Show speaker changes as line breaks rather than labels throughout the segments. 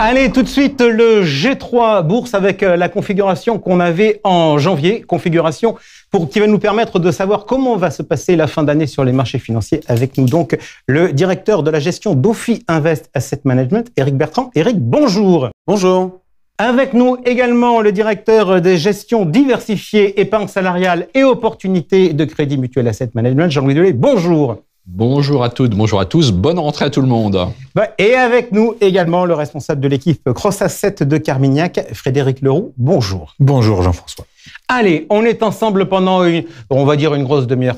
Allez, tout de suite, le G3 Bourse avec la configuration qu'on avait en janvier, configuration qui va nous permettre de savoir comment va se passer la fin d'année sur les marchés financiers. Avec nous donc le directeur de la gestion d'Ophi Invest Asset Management, Éric Bertrand. Éric, bonjour.
Bonjour.
Avec nous également le directeur des gestions diversifiées, épargne salariale et opportunités de Crédit Mutuel Asset Management, Jean-Louis Delay. Bonjour.
Bonjour à toutes, bonjour à tous, bonne rentrée à tout le monde.
Et avec nous également le responsable de l'équipe Cross Asset de Carmignac, Frédéric Leroux. Bonjour.
Bonjour Jean-François.
Allez, on est ensemble pendant on va dire une grosse demi-heure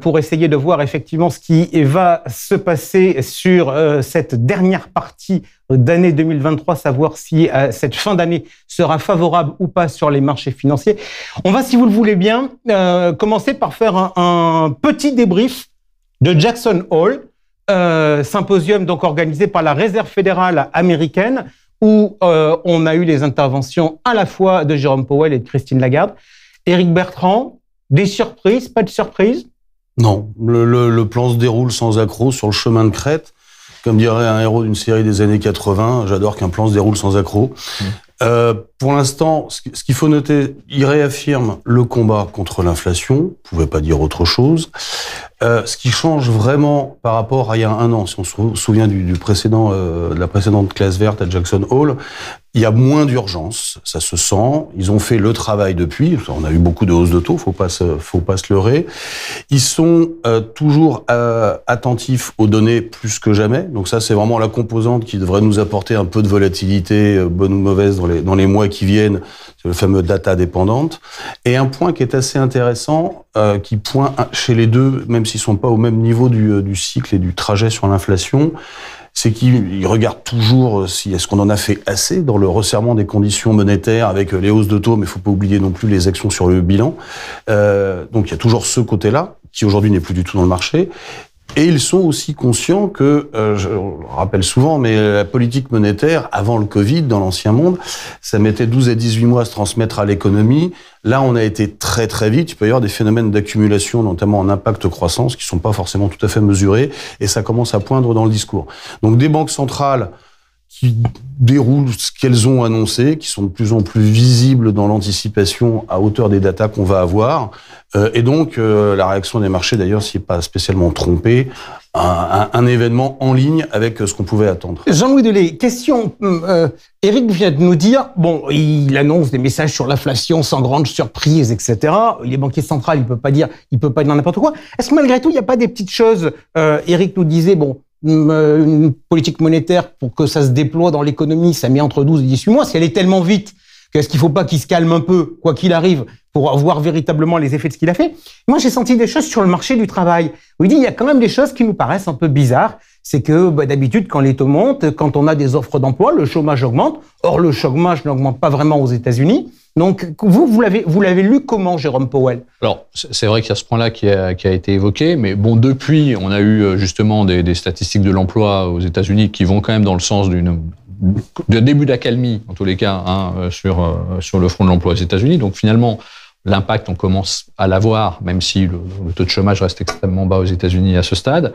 pour essayer de voir effectivement ce qui va se passer sur cette dernière partie d'année 2023, savoir si cette fin d'année sera favorable ou pas sur les marchés financiers. On va, si vous le voulez bien, commencer par faire un petit débrief de Jackson Hole, symposium donc organisé par la Réserve fédérale américaine, où on a eu les interventions à la fois de Jérôme Powell et de Christine Lagarde. Éric Bertrand, des surprises, pas de surprises?
Non, le plan se déroule sans accroc sur le chemin de crête. Comme dirait un héros d'une série des années 80, j'adore qu'un plan se déroule sans accroc. Pour l'instant, ce qu'il faut noter, il réaffirme le combat contre l'inflation. On ne pouvait pas dire autre chose. Ce qui change vraiment par rapport à il y a un an, si on se souvient de la précédente classe verte à Jackson Hole, il y a moins d'urgence, ça se sent. Ils ont fait le travail depuis. On a eu beaucoup de hausses de taux, faut pas se leurrer. Ils sont toujours attentifs aux données plus que jamais. Donc ça, c'est vraiment la composante qui devrait nous apporter un peu de volatilité, bonne ou mauvaise, dans les mois qui viennent. C'est le fameux data dépendante. Et un point qui est assez intéressant, qui pointe chez les deux, même s'ils sont pas au même niveau du cycle et du trajet sur l'inflation, c'est qu'ils regardent toujours si est-ce qu'on en a fait assez dans le resserrement des conditions monétaires avec les hausses de taux, mais il faut pas oublier non plus les actions sur le bilan. Donc il y a toujours ce côté-là qui aujourd'hui n'est plus du tout dans le marché. Et ils sont aussi conscients que, je le rappelle souvent, mais la politique monétaire, avant le Covid, dans l'ancien monde, ça mettait 12 à 18 mois à se transmettre à l'économie. Là, on a été très très vite. Il peut y avoir des phénomènes d'accumulation, notamment en impact croissance, qui sont pas forcément tout à fait mesurés, et ça commence à poindre dans le discours. Donc des banques centrales qui déroulent ce qu'elles ont annoncé, qui sont de plus en plus visibles dans l'anticipation à hauteur des datas qu'on va avoir. Et donc, la réaction des marchés, d'ailleurs, s'y est pas spécialement trompée, un événement en ligne avec ce qu'on pouvait attendre.
Jean-Louis Delay, question. Éric vient de nous dire, bon, il annonce des messages sur l'inflation sans grande surprise, etc. Les banquiers centrales, il peut pas dire n'importe quoi. Est-ce que malgré tout, il n'y a pas des petites choses? Éric nous disait, bon, une politique monétaire, pour que ça se déploie dans l'économie, ça met entre 12 et 18 mois. Si elle est tellement vite, qu'est-ce qu'il ne faut pas qu'il se calme un peu, quoi qu'il arrive, pour voir véritablement les effets de ce qu'il a fait? Moi, j'ai senti des choses sur le marché du travail, où il dit il y a quand même des choses qui nous paraissent un peu bizarres. C'est que d'habitude, quand les taux montent, quand on a des offres d'emploi, le chômage augmente. Or, le chômage n'augmente pas vraiment aux États-Unis. Donc, vous l'avez lu comment, Jérôme Powell?
Alors, c'est vrai qu'il y a ce point-là qui a été évoqué, mais bon, depuis, on a eu justement des statistiques de l'emploi aux États-Unis qui vont quand même dans le sens d'un début d'accalmie, en tous les cas, sur le front de l'emploi aux États-Unis. Donc, finalement, l'impact, on commence à l'avoir, même si le taux de chômage reste extrêmement bas aux États-Unis à ce stade.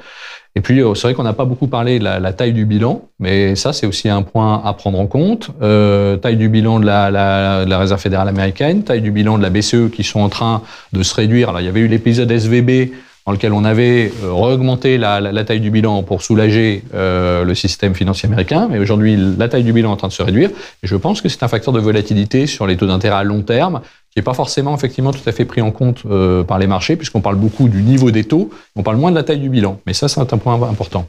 Et puis, c'est vrai qu'on n'a pas beaucoup parlé de la taille du bilan, mais ça, c'est aussi un point à prendre en compte. Taille du bilan de la Réserve fédérale américaine, taille du bilan de la BCE qui sont en train de se réduire. Alors, il y avait eu l'épisode SVB dans lequel on avait re-augmenté la taille du bilan pour soulager le système financier américain. Mais aujourd'hui, la taille du bilan est en train de se réduire. Et je pense que c'est un facteur de volatilité sur les taux d'intérêt à long terme qui n'est pas forcément effectivement tout à fait pris en compte par les marchés, puisqu'on parle beaucoup du niveau des taux, on parle moins de la taille du bilan. Mais ça, c'est un point important.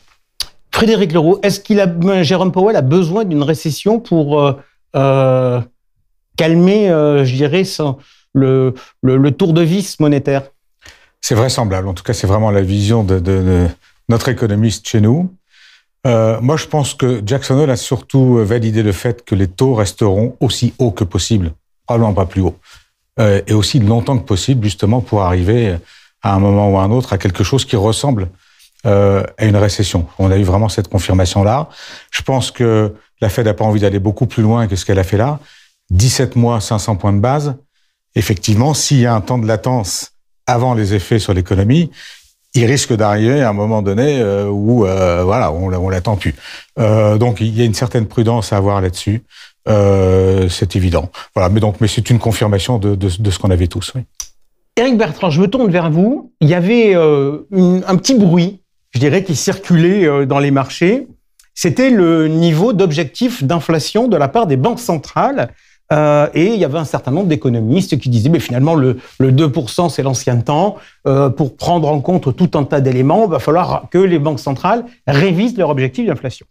Frédéric Leroux, est-ce Jérôme Powell a besoin d'une récession pour calmer, je dirais, le tour de vis monétaire?
C'est vraisemblable. En tout cas, c'est vraiment la vision de notre économiste chez nous. Moi, je pense que Jackson Hole a surtout validé le fait que les taux resteront aussi hauts que possible, probablement pas plus haut, et aussi longtemps que possible, justement, pour arriver à un moment ou à un autre à quelque chose qui ressemble à une récession. On a eu vraiment cette confirmation-là. Je pense que la Fed n'a pas envie d'aller beaucoup plus loin que ce qu'elle a fait là. 17 mois, 500 points de base. Effectivement, s'il y a un temps de latence avant les effets sur l'économie, il risque d'arriver à un moment donné où voilà, on l'attend plus. Donc il y a une certaine prudence à avoir là-dessus, c'est évident. Voilà, mais c'est une confirmation de ce qu'on avait tous. Oui.
Éric Bertrand, je me tourne vers vous. Il y avait un petit bruit, je dirais, qui circulait dans les marchés. C'était le niveau d'objectif d'inflation de la part des banques centrales. Et il y avait un certain nombre d'économistes qui disaient, mais finalement, le 2%, c'est l'ancien temps. Pour prendre en compte tout un tas d'éléments, il va falloir que les banques centrales révisent leur objectif d'inflation.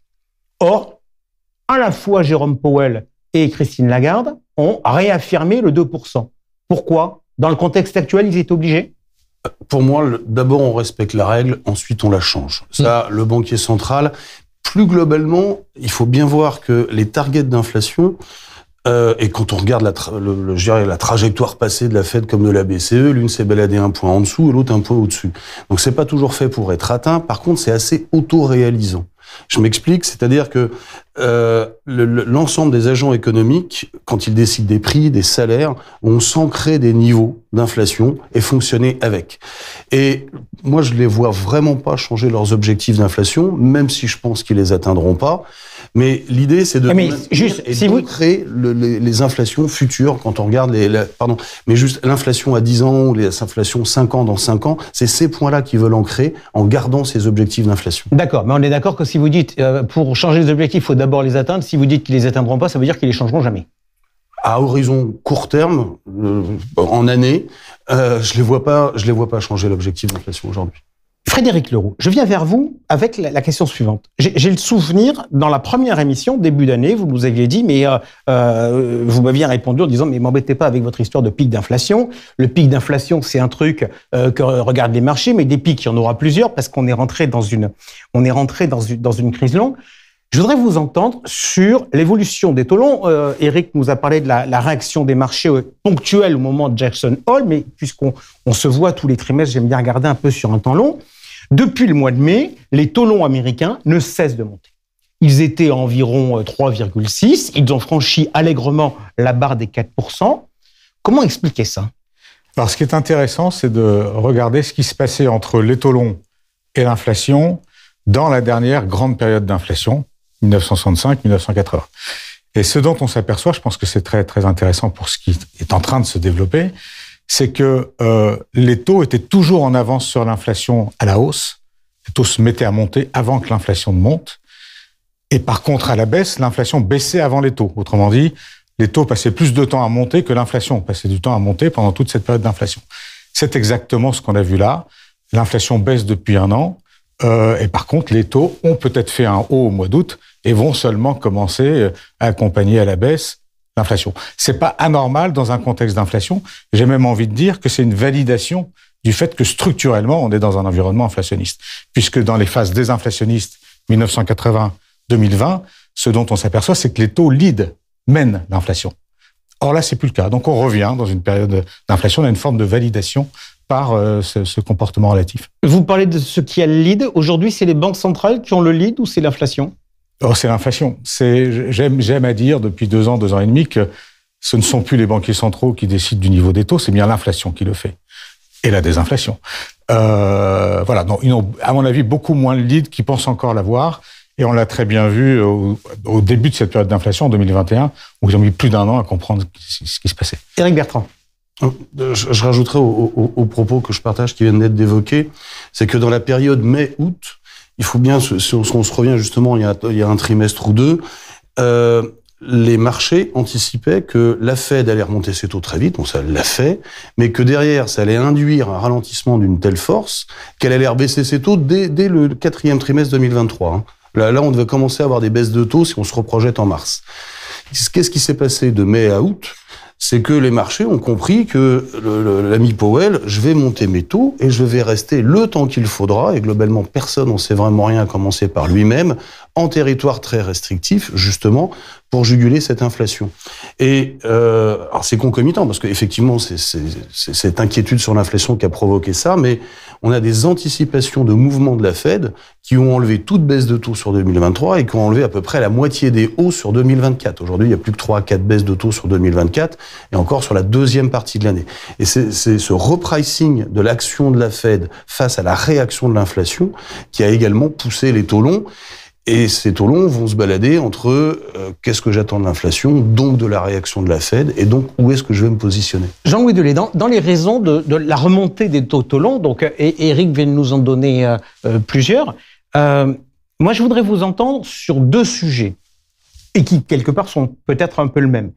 Or, à la fois Jérôme Powell et Christine Lagarde ont réaffirmé le 2%. Pourquoi ? Dans le contexte actuel, ils étaient obligés ?
Pour moi, d'abord, on respecte la règle, ensuite, on la change. Ça, le banquier central, plus globalement, il faut bien voir que les targets d'inflation, et quand on regarde la trajectoire passée de la Fed comme de la BCE, l'une s'est baladée un point en dessous et l'autre un point au-dessus. Donc, c'est pas toujours fait pour être atteint. Par contre, c'est assez auto-réalisant. Je m'explique, c'est-à-dire que l'ensemble des agents économiques, quand ils décident des prix, des salaires, ont s'ancré des niveaux d'inflation et fonctionner avec. Et moi, je les vois vraiment pas changer leurs objectifs d'inflation, même si je pense qu'ils les atteindront pas. Mais l'idée, c'est de créer les inflations futures quand on regarde mais juste l'inflation à 10 ans ou les inflations 5 ans dans 5 ans, c'est ces points-là qu'ils veulent ancrer en gardant ces objectifs d'inflation.
D'accord, mais on est d'accord que si vous dites pour changer les objectifs, il faut d'abord les atteindre. Si vous dites qu'ils les atteindront pas, ça veut dire qu'ils les changeront jamais.
À horizon court terme, en année, je les vois pas changer l'objectif d'inflation aujourd'hui.
Frédéric Leroux, je viens vers vous avec la question suivante. J'ai le souvenir, dans la première émission, début d'année, vous nous aviez dit, mais vous m'aviez répondu en disant, mais m'embêtez pas avec votre histoire de pic d'inflation. Le pic d'inflation, c'est un truc que regardent les marchés, mais des pics, il y en aura plusieurs parce qu'on est rentré dans une crise longue. Je voudrais vous entendre sur l'évolution des taux longs. Éric nous a parlé de la réaction des marchés ponctuelle au moment de Jackson Hole, mais puisqu'on se voit tous les trimestres, j'aime bien regarder un peu sur un temps long. Depuis le mois de mai, les taux longs américains ne cessent de monter. Ils étaient à environ 3,6. Ils ont franchi allègrement la barre des 4%. Comment expliquer ça ?
Alors, ce qui est intéressant, c'est de regarder ce qui se passait entre les taux longs et l'inflation dans la dernière grande période d'inflation, 1965-1980. Et ce dont on s'aperçoit, je pense que c'est très, très intéressant pour ce qui est en train de se développer, c'est que les taux étaient toujours en avance sur l'inflation à la hausse. Les taux se mettaient à monter avant que l'inflation ne monte. Et par contre, à la baisse, l'inflation baissait avant les taux. Autrement dit, les taux passaient plus de temps à monter que l'inflation passait du temps à monter pendant toute cette période d'inflation. C'est exactement ce qu'on a vu là. L'inflation baisse depuis un an. Et par contre, les taux ont peut-être fait un haut au mois d'août et vont seulement commencer à accompagner à la baisse l'inflation. C'est pas anormal dans un contexte d'inflation. J'ai même envie de dire que c'est une validation du fait que structurellement, on est dans un environnement inflationniste. Puisque dans les phases désinflationnistes 1980-2020, ce dont on s'aperçoit, c'est que les taux lead mènent l'inflation. Or là, c'est plus le cas. Donc on revient dans une période d'inflation, on a une forme de validation par ce comportement relatif.
Vous parlez de ce qui a le lead. Aujourd'hui, c'est les banques centrales qui ont le lead ou c'est l'inflation ?
Oh, c'est l'inflation. J'aime à dire depuis 2 ans et demi que ce ne sont plus les banquiers centraux qui décident du niveau des taux, c'est bien l'inflation qui le fait. Et la désinflation. Voilà. Donc, ils ont, à mon avis, beaucoup moins de lead qu'ils pensent encore l'avoir. Et on l'a très bien vu au début de cette période d'inflation, en 2021, où ils ont mis plus d'1 an à comprendre ce qui se passait.
Éric Bertrand.
Je rajouterai aux propos que je partage qui viennent d'être évoqués, c'est que dans la période mai-août, il faut bien, si on se revient justement il y a un trimestre ou deux, les marchés anticipaient que la Fed allait remonter ses taux très vite, donc ça l'a fait, mais que derrière, ça allait induire un ralentissement d'une telle force qu'elle allait rebaisser ses taux dès le 4e trimestre 2023. Là, on devait commencer à avoir des baisses de taux si on se reprojette en mars. Qu'est-ce qui s'est passé de mai à août ? C'est que les marchés ont compris que l'ami Powell, je vais monter mes taux et je vais rester le temps qu'il faudra, et globalement personne n'en sait vraiment rien, à commencer par lui-même, en territoire très restrictif, justement, pour juguler cette inflation. Et alors c'est concomitant, parce qu'effectivement, c'est cette inquiétude sur l'inflation qui a provoqué ça, mais on a des anticipations de mouvements de la Fed qui ont enlevé toute baisse de taux sur 2023 et qui ont enlevé à peu près la moitié des hausses sur 2024. Aujourd'hui, il n'y a plus que 3 à 4 baisses de taux sur 2024, et encore sur la deuxième partie de l'année. Et c'est ce repricing de l'action de la Fed face à la réaction de l'inflation qui a également poussé les taux longs. Et ces taux longs vont se balader entre qu'est-ce que j'attends de l'inflation, donc de la réaction de la Fed, et donc où est-ce que je vais me positionner.
Jean-Louis Delay, dans les raisons de la remontée des taux longs, donc Éric vient de nous en donner plusieurs. Moi, je voudrais vous entendre sur 2 sujets, et qui, quelque part, sont peut-être un peu le même.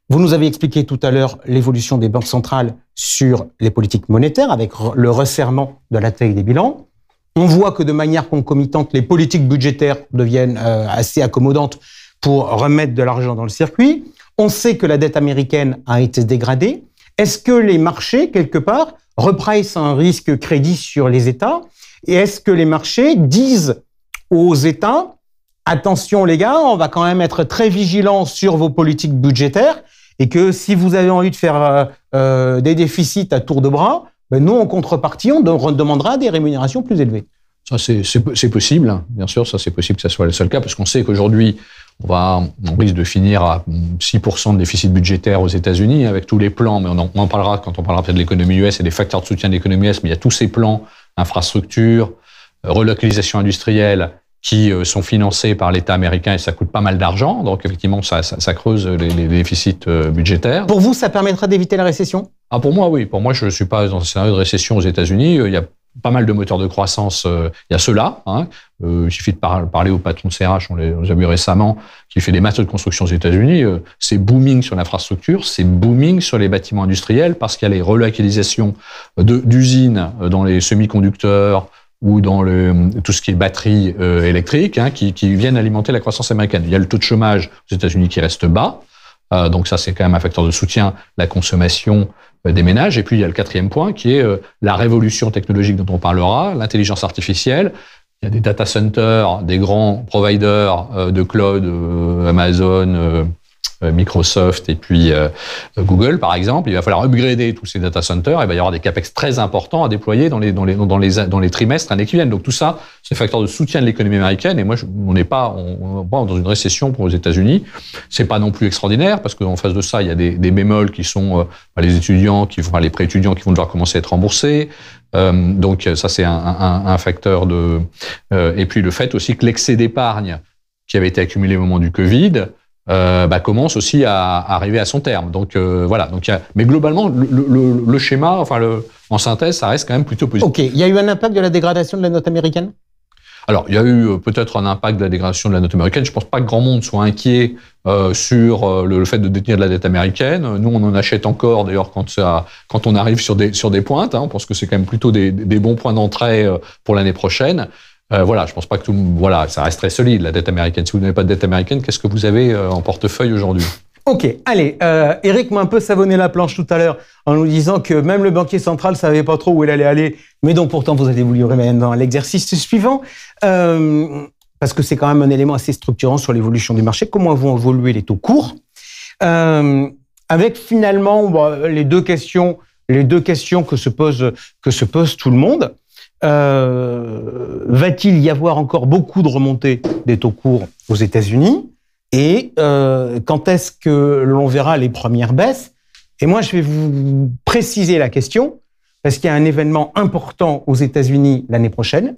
Vous nous avez expliqué tout à l'heure l'évolution des banques centrales sur les politiques monétaires, avec le resserrement de la taille des bilans. On voit que de manière concomitante, les politiques budgétaires deviennent assez accommodantes pour remettre de l'argent dans le circuit. On sait que la dette américaine a été dégradée. Est-ce que les marchés, quelque part, repricent un risque crédit sur les États? Et est-ce que les marchés disent aux États, attention les gars, on va quand même être très vigilants sur vos politiques budgétaires, et que si vous avez envie de faire des déficits à tour de bras, nous, en contrepartie, on demandera des rémunérations plus élevées.
Ça, c'est possible. Bien sûr, ça, c'est possible que ça soit le seul cas, parce qu'on sait qu'aujourd'hui, on risque de finir à 6% de déficit budgétaire aux États-Unis avec tous les plans, mais on en parlera quand on parlera peut-être de l'économie US et des facteurs de soutien de l'économie US, mais il y a tous ces plans, infrastructures, relocalisation industrielle, qui sont financés par l'État américain, et ça coûte pas mal d'argent. Donc, effectivement, ça creuse les déficits budgétaires.
Pour vous, ça permettra d'éviter la récession?
Pour moi, oui. Pour moi, je ne suis pas dans un scénario de récession aux États-Unis. Il y a pas mal de moteurs de croissance. Il y a ceux-là. Il suffit de parler au patron de CRH, on les a vu récemment, qui fait des matériaux de construction aux États-Unis. C'est booming sur l'infrastructure, c'est booming sur les bâtiments industriels, parce qu'il y a les relocalisations d'usines dans les semi-conducteurs, ou dans tout ce qui est batterie électrique, qui viennent alimenter la croissance américaine. Il y a le taux de chômage aux États-Unis qui reste bas, donc ça c'est quand même un facteur de soutien, la consommation des ménages. Et puis il y a le 4e point qui est la révolution technologique dont on parlera, l'intelligence artificielle. Il y a des data centers, des grands providers de cloud, Amazon, Microsoft et puis Google, par exemple. Il va falloir upgrader tous ces data centers. Il va y avoir des capex très importants à déployer dans les trimestres, années qui viennent. Donc tout ça, c'est facteur de soutien de l'économie américaine. Et moi, on n'est pas dans une récession pour les États-Unis. C'est pas non plus extraordinaire, parce qu'en face de ça, il y a des bémols qui sont les étudiants, les pré-étudiants qui vont devoir commencer à être remboursés. Donc ça, c'est un facteur de. Et puis le fait aussi que l'excès d'épargne qui avait été accumulé au moment du Covid commence aussi à arriver à son terme. Donc voilà. Donc mais globalement, le schéma, en synthèse, ça reste quand même plutôt positif.
Ok. Il y a eu un impact de la dégradation de la note américaine?
Alors, il y a eu peut-être un impact de la dégradation de la note américaine. Je pense pas que grand monde soit inquiet sur le fait de détenir de la dette américaine. Nous, on en achète encore, d'ailleurs, quand on arrive sur des pointes. On pense que c'est quand même plutôt des bons points d'entrée pour l'année prochaine. Je pense pas que ça reste très solide, la dette américaine. Si vous n'avez pas de dette américaine, qu'est-ce que vous avez en portefeuille aujourd'hui? Ok,
allez, Éric m'a un peu savonné la planche tout à l'heure en nous disant que même le banquier central savait pas trop où il allait aller, mais donc pourtant vous allez vous livrer même dans l'exercice suivant, parce que c'est quand même un élément assez structurant sur l'évolution du marché. Comment vont évoluer les taux courts, avec finalement les deux questions que se pose tout le monde. Va-t-il y avoir encore beaucoup de remontées des taux courts aux États-Unis? Et quand est-ce que l'on verra les premières baisses? Et moi, je vais vous préciser la question, parce qu'il y a un événement important aux États-Unis l'année prochaine,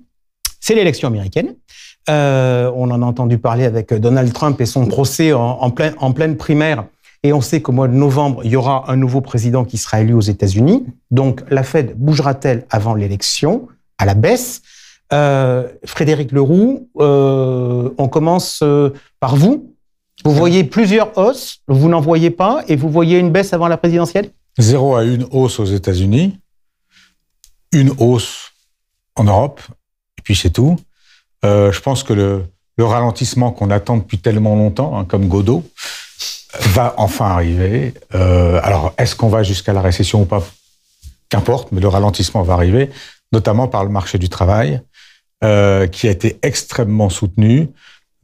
c'est l'élection américaine. On en a entendu parler avec Donald Trump et son procès en pleine primaire, et on sait qu'au mois de novembre, il y aura un nouveau président qui sera élu aux États-Unis. Donc, la Fed bougera-t-elle avant l'élection à la baisse? Frédéric Leroux, on commence par vous. Vous voyez plusieurs hausses, vous n'en voyez pas, et vous voyez une baisse avant la présidentielle?
0 à 1 hausse aux États-Unis, une hausse en Europe, et puis c'est tout. Je pense que le ralentissement qu'on attend depuis tellement longtemps, comme Godot, va enfin arriver. Alors, est-ce qu'on va jusqu'à la récession ou pas? Qu'importe, mais le ralentissement va arriver, notamment par le marché du travail, qui a été extrêmement soutenu.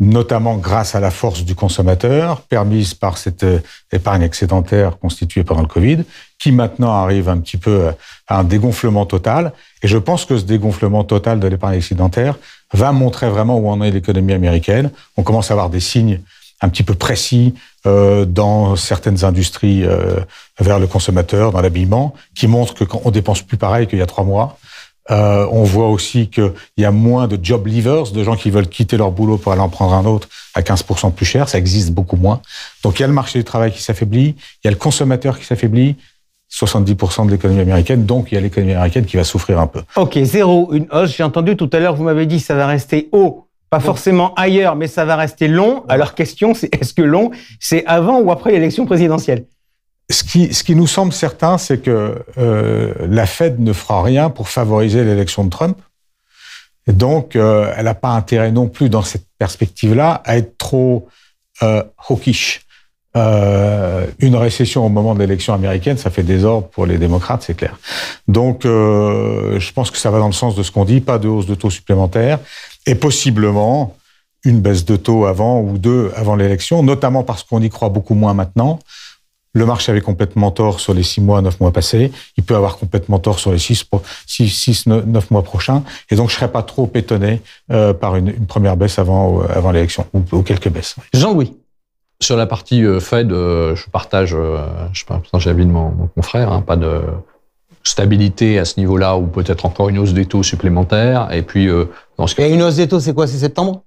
notamment grâce à la force du consommateur, permise par cette épargne excédentaire constituée pendant le Covid, qui maintenant arrive un petit peu à un dégonflement total. Et je pense que ce dégonflement total de l'épargne excédentaire va montrer vraiment où en est l'économie américaine. On commence à avoir des signes un petit peu précis dans certaines industries vers le consommateur, dans l'habillement, qui montrent qu'on dépense plus pareil qu'il y a 3 mois. On voit aussi qu'il y a moins de job leavers, de gens qui veulent quitter leur boulot pour aller en prendre un autre à 15% plus cher. Ça existe beaucoup moins. Donc il y a le marché du travail qui s'affaiblit, il y a le consommateur qui s'affaiblit, 70% de l'économie américaine, donc il y a l'économie américaine qui va souffrir un peu.
Ok, 0, une hausse. J'ai entendu tout à l'heure, vous m'avez dit ça va rester haut, pas forcément ailleurs, mais ça va rester long. Alors question, c'est est-ce que long, c'est avant ou après l'élection présidentielle?
Ce qui nous semble certain, c'est que la Fed ne fera rien pour favoriser l'élection de Trump. Et donc, elle n'a pas intérêt non plus, dans cette perspective-là, à être trop hawkish. Une récession au moment de l'élection américaine, ça fait désordre pour les démocrates, c'est clair. Donc, je pense que ça va dans le sens de ce qu'on dit, pas de hausse de taux supplémentaire, et possiblement une baisse de taux avant ou deux avant l'élection, notamment parce qu'on y croit beaucoup moins maintenant. Le marché avait complètement tort sur les 6 mois, 9 mois passés. Il peut avoir complètement tort sur les 9 mois prochains. Et donc, je serais pas trop étonné par une première baisse avant l'élection, ou quelques baisses.
Jean-Louis.
Sur la partie Fed, je partage l'avis de mon confrère, hein, pas de stabilité à ce niveau-là, ou peut-être encore une hausse des taux supplémentaires. Et puis, dans ce cas,
Et une hausse des taux, c'est quoi? C'est septembre?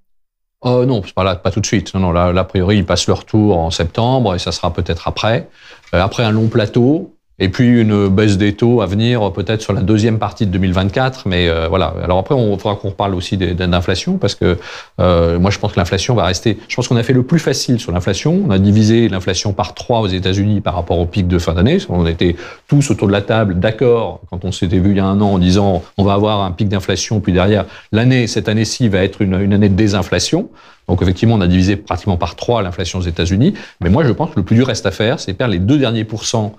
Non, c'est pas là, pas tout de suite. Non, là, a priori, ils passent leur tour en septembre et ça sera peut-être après. Après un long plateau et puis une baisse des taux à venir peut-être sur la deuxième partie de 2024. Mais voilà. Alors après, il faudra qu'on reparle aussi d'inflation parce que moi, je pense que l'inflation va rester. Je pense qu'on a fait le plus facile sur l'inflation. On a divisé l'inflation par 3 aux États-Unis par rapport au pic de fin d'année. On était tous autour de la table d'accord quand on s'était vu il y a un an en disant on va avoir un pic d'inflation puis derrière cette année-ci va être une année de désinflation. Donc effectivement, on a divisé pratiquement par 3 l'inflation aux États-Unis. Mais moi, je pense que le plus dur reste à faire, c'est perdre les 2 derniers pourcents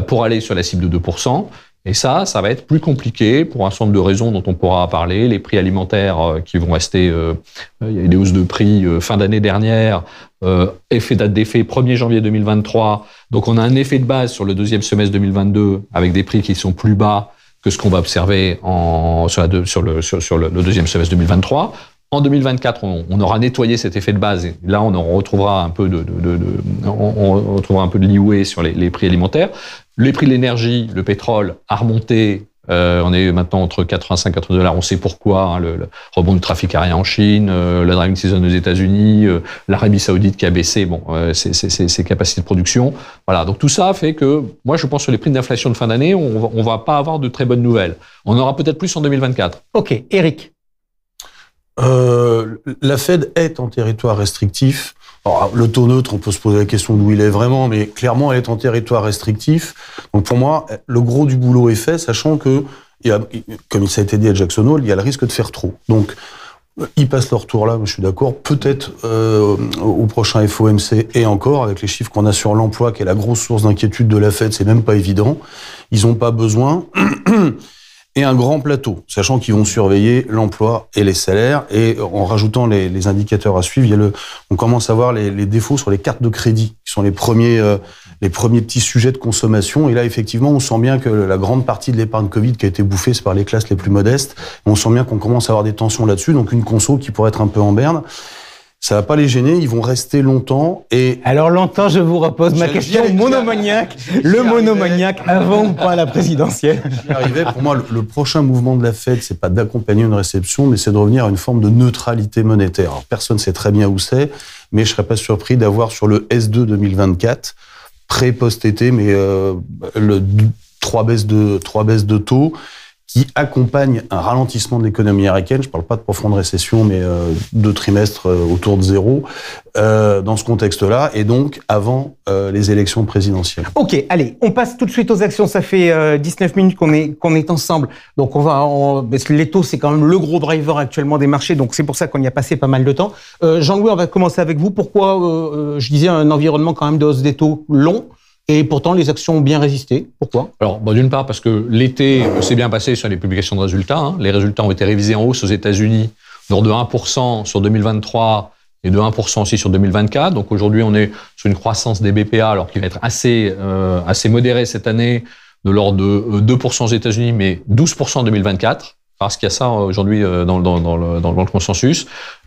pour aller sur la cible de 2%. Et ça va être plus compliqué pour un certain nombre de raisons dont on pourra parler. Les prix alimentaires qui vont rester, il y a eu des hausses de prix fin d'année dernière, date d'effet 1er janvier 2023. Donc on a un effet de base sur le deuxième semestre 2022 avec des prix qui sont plus bas que ce qu'on va observer sur le deuxième semestre 2023. En 2024, on aura nettoyé cet effet de base. Et là, on retrouvera un peu de leeway sur les prix alimentaires. Les prix de l'énergie, le pétrole a remonté. On est maintenant entre 85 et 80 $. On sait pourquoi. Hein, le rebond du trafic aérien en Chine, la driving season aux États-Unis, l'Arabie Saoudite qui a baissé ses capacités de production. Voilà. Donc tout ça fait que moi, je pense sur les prix d'inflation de fin d'année, on va pas avoir de très bonnes nouvelles. On aura peut-être plus en 2024.
Ok, Eric.
La Fed est en territoire restrictif. Alors, le taux neutre, on peut se poser la question d'où il est vraiment, mais clairement, elle est en territoire restrictif. Donc, pour moi, le gros du boulot est fait, sachant que, comme ça a été dit à Jackson Hole, il y a le risque de faire trop. Donc, ils passent leur tour là, je suis d'accord. Peut-être au prochain FOMC et encore, avec les chiffres qu'on a sur l'emploi, qui est la grosse source d'inquiétude de la Fed, c'est même pas évident. Ils n'ont pas besoin. Et un grand plateau, sachant qu'ils vont surveiller l'emploi et les salaires. Et en rajoutant les indicateurs à suivre, on commence à voir les défauts sur les cartes de crédit, qui sont les premiers petits sujets de consommation. Et là, effectivement, on sent bien que la grande partie de l'épargne Covid qui a été bouffée, c'est par les classes les plus modestes. On sent bien qu'on commence à avoir des tensions là-dessus. Donc une conso qui pourrait être un peu en berne. Ça va pas les gêner, ils vont rester longtemps et...
Alors longtemps, je vous repose ma question monomaniaque. Le monomaniaque avant ou pas la présidentielle.
J'y arrivais. Pour moi, le prochain mouvement de la Fed, c'est pas d'accompagner une récession, mais c'est de revenir à une forme de neutralité monétaire. Alors, personne sait très bien où c'est, mais je serais pas surpris d'avoir sur le S2 2024, pré-post-été, mais 3 baisses de taux, qui accompagne un ralentissement de l'économie américaine. Je ne parle pas de profonde récession, mais 2 trimestres autour de 0, dans ce contexte-là, et donc avant les élections présidentielles.
Ok, allez, on passe tout de suite aux actions. Ça fait 19 minutes qu'on est ensemble. Donc parce que les taux, c'est quand même le gros driver actuellement des marchés, donc c'est pour ça qu'on y a passé pas mal de temps. Jean-Louis, on va commencer avec vous. Pourquoi, je disais, un environnement quand même de hausse des taux long? Et pourtant, les actions ont bien résisté. Pourquoi?
Alors, d'une part, parce que l'été s'est bien passé sur les publications de résultats. Hein. Les résultats ont été révisés en hausse aux États-Unis, de 1% sur 2023 et de 1% aussi sur 2024. Donc aujourd'hui, on est sur une croissance des BPA, alors qui va être assez modérée cette année, de l'ordre de 2% aux États-Unis, mais 12% en 2024, parce qu'il y a ça aujourd'hui dans le consensus.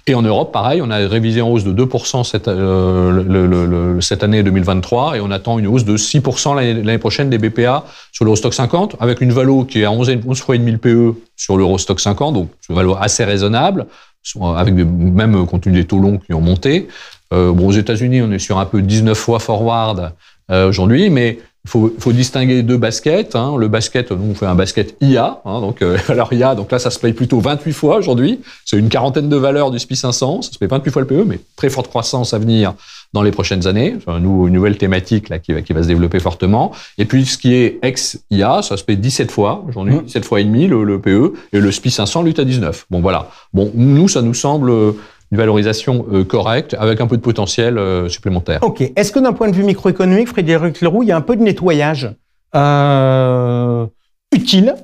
Et en Europe, pareil, on a révisé en hausse de 2% cette année 2023, et on attend une hausse de 6% l'année prochaine des BPA sur l'Eurostock 50, avec une valo qui est à 11 fois et demi le PE sur l'Eurostock 50, donc une valo assez raisonnable, avec même compte tenu des taux longs qui ont monté. Aux États-Unis, on est sur un peu 19 fois forward aujourd'hui, mais il faut distinguer deux baskets. Le basket, nous, on fait un basket IA. Donc, alors IA, donc là, ça se paye plutôt 28 fois aujourd'hui. C'est une quarantaine de valeurs du SPI 500. Ça se paye 28 fois le PE, mais très forte croissance à venir dans les prochaines années. Une nouvelle thématique là qui va se développer fortement. Et puis, ce qui est ex-IA, ça se paye 17 fois aujourd'hui, 17 fois et demi le PE, et le SPI 500 lutte à 19. Bon, voilà. Bon, nous, ça nous semble une valorisation correcte, avec un peu de potentiel supplémentaire.
Ok. Est-ce que d'un point de vue microéconomique, Frédéric Leroux, il y a un peu de nettoyage utile,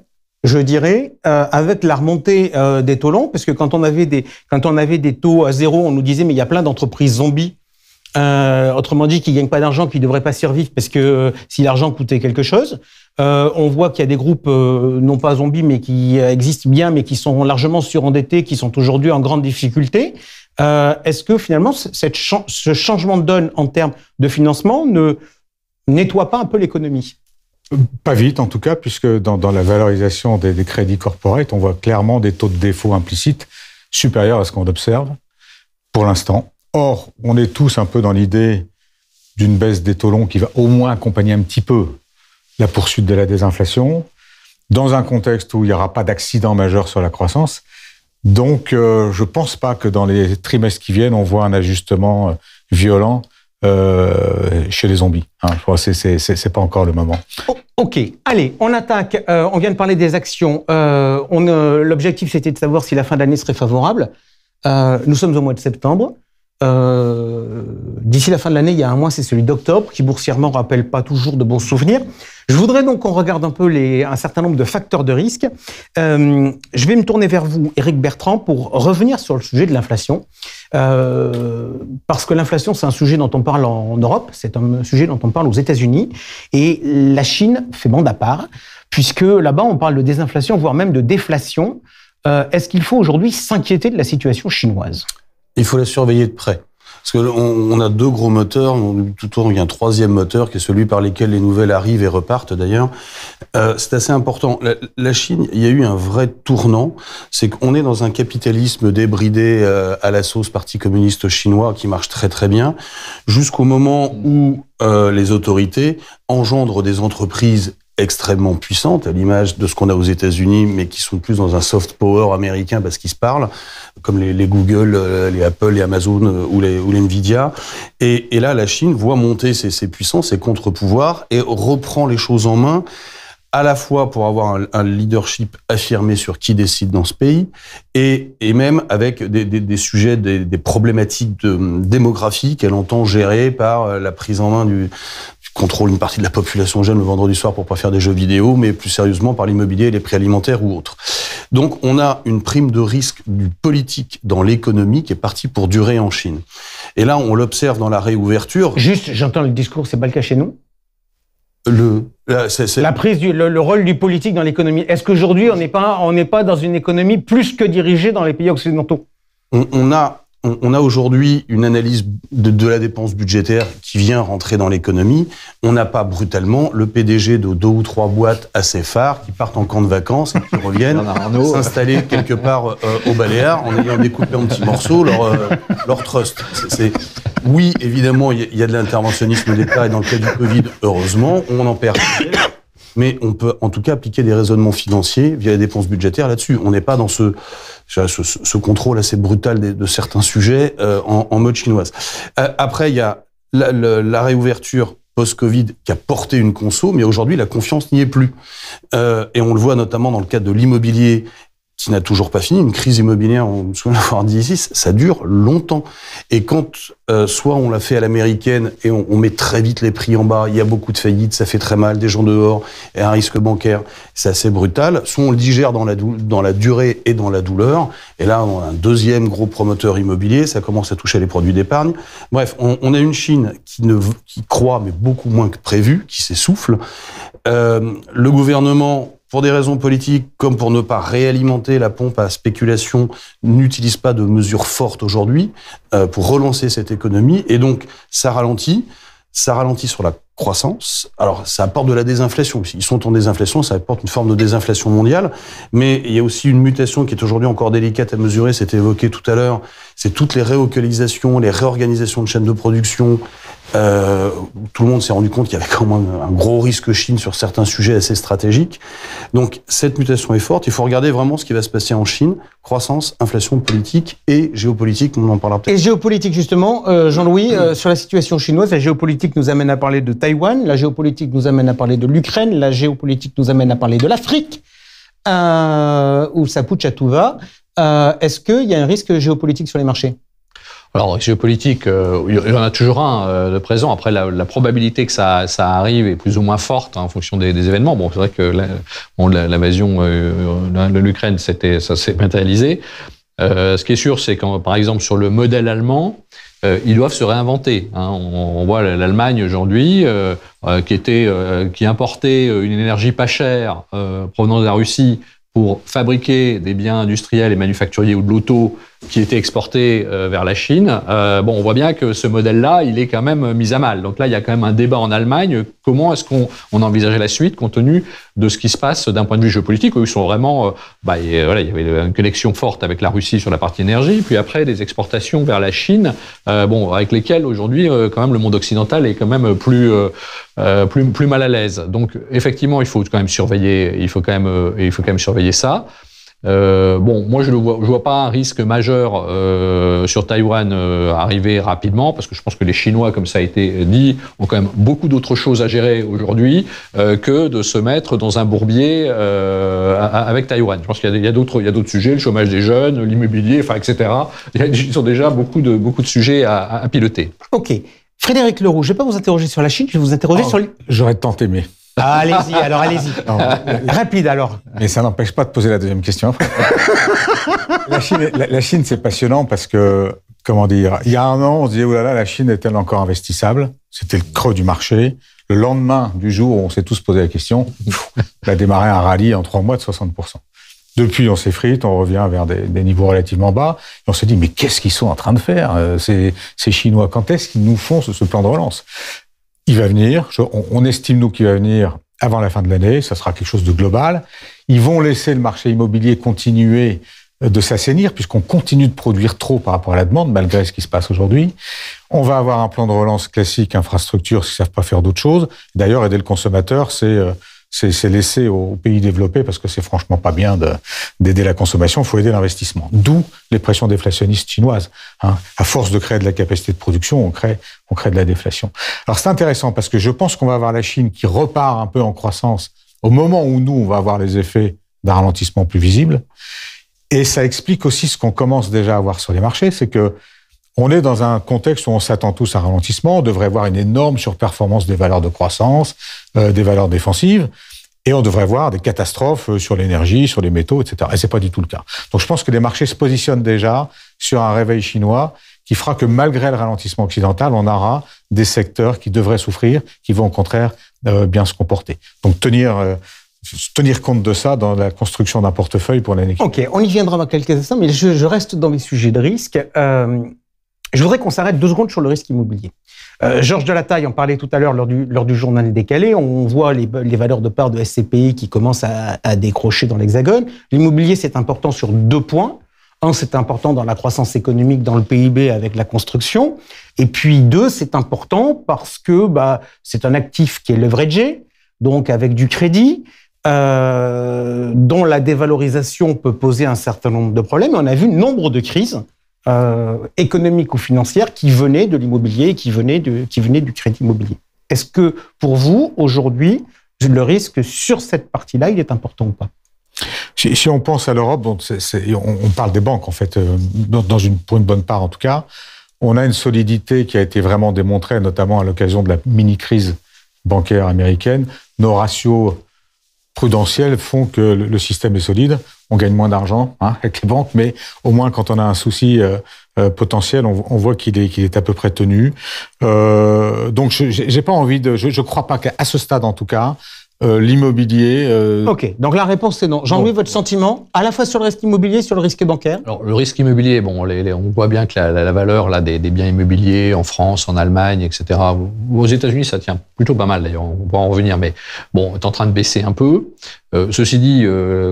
je dirais, avec la remontée des taux longs, parce que quand on avait des taux à zéro, on nous disait mais il y a plein d'entreprises zombies, autrement dit qui gagnent pas d'argent, qui devraient pas survivre parce que si l'argent coûtait quelque chose. On voit qu'il y a des groupes non pas zombies mais qui existent bien, mais qui sont largement surendettés, qui sont aujourd'hui en grande difficulté. Est-ce que finalement ce changement de donne en termes de financement ne nettoie pas un peu l'économie?
Pas vite en tout cas, puisque dans la valorisation des crédits corporate, on voit clairement des taux de défaut implicites supérieurs à ce qu'on observe pour l'instant. Or, on est tous un peu dans l'idée d'une baisse des taux longs qui va au moins accompagner un petit peu la poursuite de la désinflation, dans un contexte où il n'y aura pas d'accident majeur sur la croissance. Donc, je pense pas que dans les trimestres qui viennent, on voit un ajustement violent chez les zombies. Je crois que c'est pas encore le moment.
Ok, allez, on attaque. On vient de parler des actions. L'objectif, c'était de savoir si la fin d'année serait favorable. Nous sommes au mois de septembre. D'ici la fin de l'année, il y a un mois, c'est celui d'octobre, qui boursièrement rappelle pas toujours de bons souvenirs. Je voudrais donc qu'on regarde un peu un certain nombre de facteurs de risque. Je vais me tourner vers vous, Éric Bertrand, pour revenir sur le sujet de l'inflation. Parce que l'inflation, c'est un sujet dont on parle en Europe, c'est un sujet dont on parle aux États-Unis, et la Chine fait bande à part, puisque là-bas, on parle de désinflation, voire même de déflation. Est-ce qu'il faut aujourd'hui s'inquiéter de la situation chinoise ?
Il faut la surveiller de près. Parce que on a deux gros moteurs, tout autour il y a un troisième moteur qui est celui par lequel les nouvelles arrivent et repartent d'ailleurs. C'est assez important. La Chine, il y a eu un vrai tournant, c'est qu'on est dans un capitalisme débridé à la sauce Parti communiste chinois qui marche très très bien, jusqu'au moment où les autorités engendrent des entreprises extrêmement puissantes, à l'image de ce qu'on a aux États-Unis, mais qui sont plus dans un soft power américain parce qu'ils se parlent, comme les Google, les Apple, les Amazon ou les Nvidia. Et là, la Chine voit monter ses puissances, ses contre-pouvoirs, et reprend les choses en main, à la fois pour avoir un leadership affirmé sur qui décide dans ce pays, et même avec des sujets, des problématiques de démographie qu'elle entend gérer par la prise en main du contrôle une partie de la population jeune le vendredi soir pour pas faire des jeux vidéo, mais plus sérieusement par l'immobilier, les prix alimentaires ou autres. Donc on a une prime de risque du politique dans l'économie qui est partie pour durer en Chine. Et là, on l'observe dans la réouverture.
Juste, j'entends le discours, c'est pas le cas chez nous.
La prise
le rôle du politique dans l'économie. Est-ce qu'aujourd'hui on n'est pas dans une économie plus que dirigée dans les pays occidentaux?
On a aujourd'hui une analyse de la dépense budgétaire qui vient rentrer dans l'économie. On n'a pas brutalement le PDG de 2 ou 3 boîtes assez phares qui partent en camp de vacances et qui reviennent s'installer quelque part au Baléares en ayant découpé en petits morceaux leur trust. Oui, évidemment, il y a de l'interventionnisme d'État et dans le cas du Covid, heureusement, on en perd. Mais on peut en tout cas appliquer des raisonnements financiers via les dépenses budgétaires là-dessus. On n'est pas dans ce contrôle assez brutal de certains sujets en mode chinoise. Après, il y a la réouverture post-Covid qui a porté une conso, mais aujourd'hui, la confiance n'y est plus. Et on le voit notamment dans le cadre de l'immobilier qui n'a toujours pas fini. Une crise immobilière, on me souvient l'avoir dit ici, ça dure longtemps. Et quand soit on l'a fait à l'américaine et on met très vite les prix en bas, il y a beaucoup de faillites, ça fait très mal, des gens dehors, et un risque bancaire, c'est assez brutal. Soit on le digère dans la durée et dans la douleur, et là on a un deuxième gros promoteur immobilier, ça commence à toucher les produits d'épargne. Bref, on a une Chine qui croît, mais beaucoup moins que prévu, qui s'essouffle. Le gouvernement, pour des raisons politiques, comme pour ne pas réalimenter la pompe à spéculation, n'utilise pas de mesures fortes aujourd'hui pour relancer cette économie. Et donc, ça ralentit sur la croissance. Alors, ça apporte de la désinflation. Ils sont en désinflation, ça apporte une forme de désinflation mondiale. Mais il y a aussi une mutation qui est aujourd'hui encore délicate à mesurer, c'était évoqué tout à l'heure. C'est toutes les relocalisations, les réorganisations de chaînes de production. Tout le monde s'est rendu compte qu'il y avait quand même un gros risque Chine sur certains sujets assez stratégiques. Donc, cette mutation est forte. Il faut regarder vraiment ce qui va se passer en Chine. Croissance, inflation politique et géopolitique. On en parlera peut-être.
Et géopolitique, justement, Jean-Louis, sur la situation chinoise, la géopolitique nous amène à parler de Taïwan, la géopolitique nous amène à parler de l'Ukraine, la géopolitique nous amène à parler de l'Afrique, où ça pousse à tout va. Est-ce qu'il y a un risque géopolitique sur les marchés ?
Alors, géopolitique, il y en a toujours un de présent. Après, la probabilité que ça arrive est plus ou moins forte en fonction des événements. Bon, c'est vrai que l'invasion de l'Ukraine, ça s'est matérialisé. Ce qui est sûr, c'est que, par exemple, sur le modèle allemand, ils doivent se réinventer. On voit l'Allemagne aujourd'hui, qui importait une énergie pas chère provenant de la Russie pour fabriquer des biens industriels et manufacturiers ou de l'auto qui étaient exportés vers la Chine. On voit bien que ce modèle-là, il est quand même mis à mal. Donc là, il y a quand même un débat en Allemagne. Comment est-ce qu'on envisageait la suite compte tenu de ce qui se passe d'un point de vue géopolitique, où ils sont vraiment... il y avait une connexion forte avec la Russie sur la partie énergie, puis après des exportations vers la Chine, avec lesquelles aujourd'hui, quand même, le monde occidental est quand même plus mal à l'aise. Donc effectivement, il faut quand même surveiller, il faut quand même surveiller ça. Moi je vois pas un risque majeur sur Taïwan arriver rapidement, parce que je pense que les Chinois, comme ça a été dit, ont quand même beaucoup d'autres choses à gérer aujourd'hui que de se mettre dans un bourbier avec Taïwan. Je pense qu'il y a d'autres sujets, le chômage des jeunes, l'immobilier, etc. Ils ont déjà beaucoup de sujets à piloter.
Ok. Frédéric Leroux, je ne vais pas vous interroger sur la Chine, je vais vous interroger sur...
J'aurais tant aimé.
Ah, allez-y. Rapide, alors.
Mais ça n'empêche pas de poser la deuxième question après. La Chine, c'est passionnant parce que, il y a un an, on se disait, oh là là, la Chine est-elle encore investissable? C'était le creux du marché. Le lendemain du jour où on s'est tous posé la question, elle a démarré un rallye en 3 mois de 60%. Depuis, on s'effrite, on revient vers des niveaux relativement bas. Et on se dit, mais qu'est-ce qu'ils sont en train de faire, ces Chinois? Quand est-ce qu'ils nous font ce plan de relance? Il va venir, on estime nous qu'il va venir avant la fin de l'année, ça sera quelque chose de global. Ils vont laisser le marché immobilier continuer de s'assainir, puisqu'on continue de produire trop par rapport à la demande, malgré ce qui se passe aujourd'hui. On va avoir un plan de relance classique, infrastructure, s'ils ne savent pas faire d'autre chose. D'ailleurs, aider le consommateur, c'est laisser aux pays développés, parce que c'est franchement pas bien d'aider la consommation, il faut aider l'investissement. D'où les pressions déflationnistes chinoises. À force de créer de la capacité de production, on crée de la déflation. Alors c'est intéressant, parce que je pense qu'on va avoir la Chine qui repart un peu en croissance au moment où nous, on va avoir les effets d'un ralentissement plus visible. Et ça explique aussi ce qu'on commence déjà à voir sur les marchés, c'est que on est dans un contexte où on s'attend tous à un ralentissement, on devrait voir une énorme surperformance des valeurs de croissance, des valeurs défensives, et on devrait voir des catastrophes sur l'énergie, sur les métaux, etc. Et c'est pas du tout le cas. Donc je pense que les marchés se positionnent déjà sur un réveil chinois qui fera que malgré le ralentissement occidental, on aura des secteurs qui devraient souffrir, qui vont au contraire bien se comporter. Donc tenir compte de ça dans la construction d'un portefeuille pour l'année qui vient.
Ok, on y viendra dans quelques instants, mais je reste dans mes sujets de risque. Je voudrais qu'on s'arrête 2 secondes sur le risque immobilier. Georges Delataille en parlait tout à l'heure lors du journal décalé. On voit les valeurs de part de SCPI qui commencent à décrocher dans l'Hexagone. L'immobilier, c'est important sur 2 points. Un, c'est important dans la croissance économique, dans le PIB avec la construction. Et puis 2, c'est important parce que c'est un actif qui est leveragé, donc avec du crédit, dont la dévalorisation peut poser un certain nombre de problèmes. Et on a vu nombre de crises économiques ou financières qui venaient de l'immobilier, qui venaient du crédit immobilier. Est-ce que pour vous, aujourd'hui, le risque sur cette partie-là, il est important ou pas?
Si on pense à l'Europe, on parle des banques, en fait, pour une bonne part en tout cas. On a une solidité qui a été vraiment démontrée, notamment à l'occasion de la mini-crise bancaire américaine. Nos ratios prudentiels font que le système est solide. On gagne moins d'argent avec les banques, mais au moins quand on a un souci potentiel, on voit qu'il est à peu près tenu. Donc j'ai pas envie je crois pas qu'à ce stade en tout cas, l'immobilier...
Ok, donc la réponse c'est non. Jean-Louis, votre sentiment, à la fois sur le risque immobilier, sur le risque bancaire?
Alors, le risque immobilier, on voit bien que la valeur là, des biens immobiliers en France, en Allemagne, etc. Aux États-Unis, ça tient plutôt pas mal d'ailleurs, on va en revenir, mais bon, est en train de baisser un peu. Ceci dit,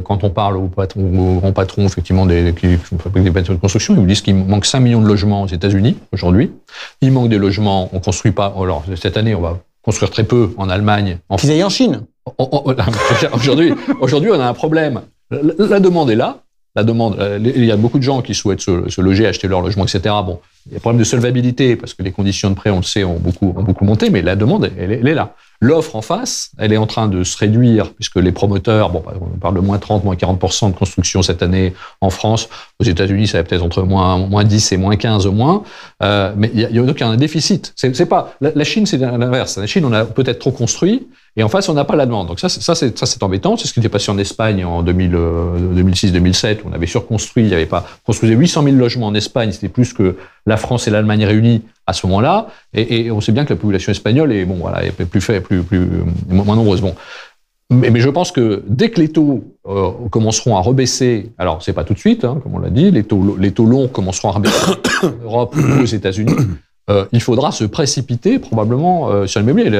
quand on parle aux grands patrons, effectivement, qui fabriquent des bâtiments de construction, ils vous disent qu'il manque 5 millions de logements aux États-Unis aujourd'hui. Il manque des logements, on construit pas. Alors, cette année, on va construire très peu en Allemagne.
Qu'ils aillent en Chine.
Aujourd'hui, on a un problème. La demande est là. La demande, il y a beaucoup de gens qui souhaitent se loger, acheter leur logement, etc. Bon, il y a un problème de solvabilité parce que les conditions de prêt, on le sait, ont beaucoup monté, mais la demande, elle est là. L'offre en face, elle est en train de se réduire puisque les promoteurs, on parle de moins 30, moins 40% de construction cette année en France. Aux États-Unis, ça va peut-être entre moins 10 et moins 15 au moins. Mais il y a donc un déficit. C'est pas, la Chine, c'est l'inverse. La Chine, on a peut-être trop construit et en face, on n'a pas la demande. Donc ça, c'est embêtant. C'est ce qui était passé en Espagne en 2006-2007. On avait surconstruit. Il y avait pas, on construisait 800 000 logements en Espagne. C'était plus que la France et l'Allemagne réunies à ce moment-là, et on sait bien que la population espagnole est moins nombreuse. Bon, mais je pense que dès que les taux commenceront à rebaisser, alors c'est pas tout de suite, comme on l'a dit, les taux longs commenceront à rebaisser en Europe ou aux États-Unis. Il faudra se précipiter probablement sur l'immobilier.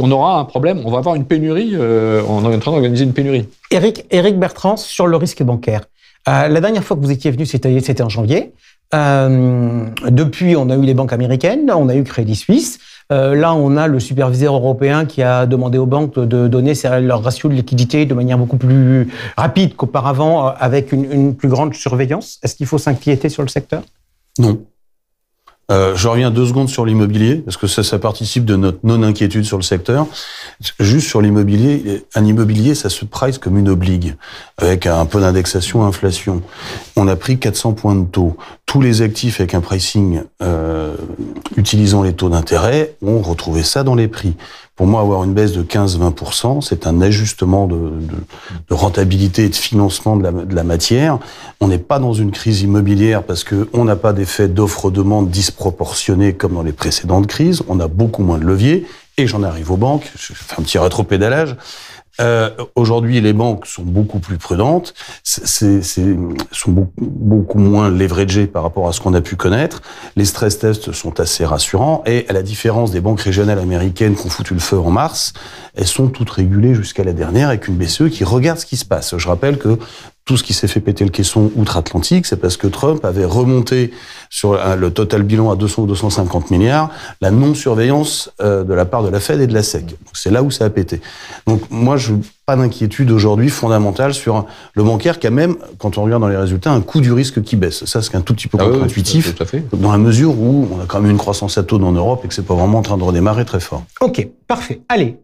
On aura un problème, on va avoir une pénurie. On est en train d'organiser une pénurie.
Éric Bertrand, sur le risque bancaire. La dernière fois que vous étiez venu, c'était en janvier. Depuis, on a eu les banques américaines, on a eu Crédit Suisse. Là, on a le superviseur européen qui a demandé aux banques de donner leur ratio de liquidité de manière beaucoup plus rapide qu'auparavant, avec une plus grande surveillance. Est-ce qu'il faut s'inquiéter sur le secteur?
Non. Je reviens 2 secondes sur l'immobilier, parce que ça participe de notre non-inquiétude sur le secteur. Juste sur l'immobilier, un immobilier, ça se price comme une obligue, avec un peu d'indexation, inflation. On a pris 400 points de taux. Tous les actifs avec un pricing utilisant les taux d'intérêt ont retrouvé ça dans les prix. Pour moi, avoir une baisse de 15-20%, c'est un ajustement de rentabilité et de financement de la matière. On n'est pas dans une crise immobilière parce que on n'a pas d'effet d'offre-demande disproportionné comme dans les précédentes crises. On a beaucoup moins de leviers. Et j'en arrive aux banques. Je fais un petit rétropédalage. Aujourd'hui, les banques sont beaucoup plus prudentes, sont beaucoup moins leveragées par rapport à ce qu'on a pu connaître. Les stress tests sont assez rassurants et à la différence des banques régionales américaines qui ont foutu le feu en mars, elles sont toutes régulées jusqu'à la dernière avec une BCE qui regarde ce qui se passe. Je rappelle que tout ce qui s'est fait péter le caisson outre-Atlantique, c'est parce que Trump avait remonté sur le total bilan à 200 ou 250 milliards, la non-surveillance de la part de la Fed et de la SEC. Donc c'est là où ça a pété. Donc moi, je n'ai pas d'inquiétude aujourd'hui fondamentale sur le bancaire qui a même, quand on regarde dans les résultats, un coût du risque qui baisse. Ça, c'est un tout petit peu contre-intuitif,
tout à fait.
dans la mesure où on a quand même une croissance à taux en Europe et que c'est pas vraiment en train de redémarrer très fort.
Ok, parfait. Allez,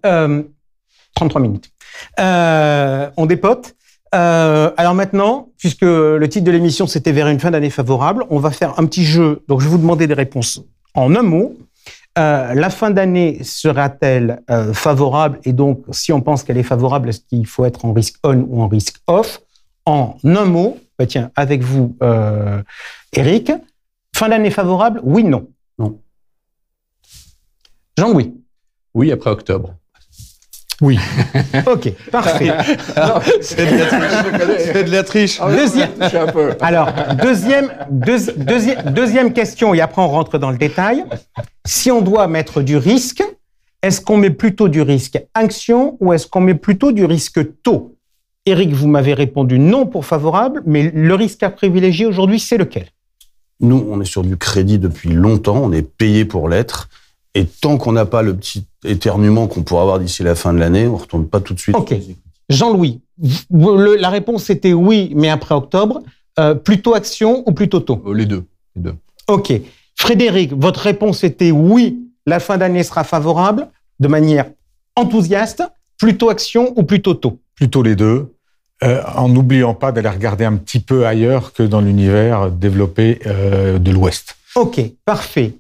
33 minutes. On dépote. Alors maintenant, puisque le titre de l'émission c'était vers une fin d'année favorable, on va faire un petit jeu. Donc je vais vous demander des réponses en un mot. La fin d'année sera-t-elle favorable? Et donc, si on pense qu'elle est favorable, est-ce qu'il faut être en risque on ou en risque off? En un mot, tiens, avec vous, Éric, fin d'année favorable, oui, non?
Non.
Jean-Louis?
Oui, après octobre.
Oui.
Ok, parfait.
C'est de la triche.
Alors, deuxième question, et après on rentre dans le détail. Si on doit mettre du risque, est-ce qu'on met plutôt du risque action ou est-ce qu'on met plutôt du risque taux? Éric, vous m'avez répondu non pour favorable, mais le risque à privilégier aujourd'hui, c'est lequel?
Nous, on est sur du crédit depuis longtemps, on est payé pour l'être. Et tant qu'on n'a pas le petit éternuement qu'on pourra avoir d'ici la fin de l'année, on ne retourne pas tout de suite.
Ok. Jean-Louis, la réponse était oui, mais après octobre. Plutôt action ou plutôt taux?
Les deux.
Ok. Frédéric, votre réponse était oui, la fin d'année sera favorable, de manière enthousiaste. Plutôt action ou plutôt taux?
Plutôt les deux. en n'oubliant pas d'aller regarder un petit peu ailleurs que dans l'univers développé de l'Ouest.
Ok, parfait.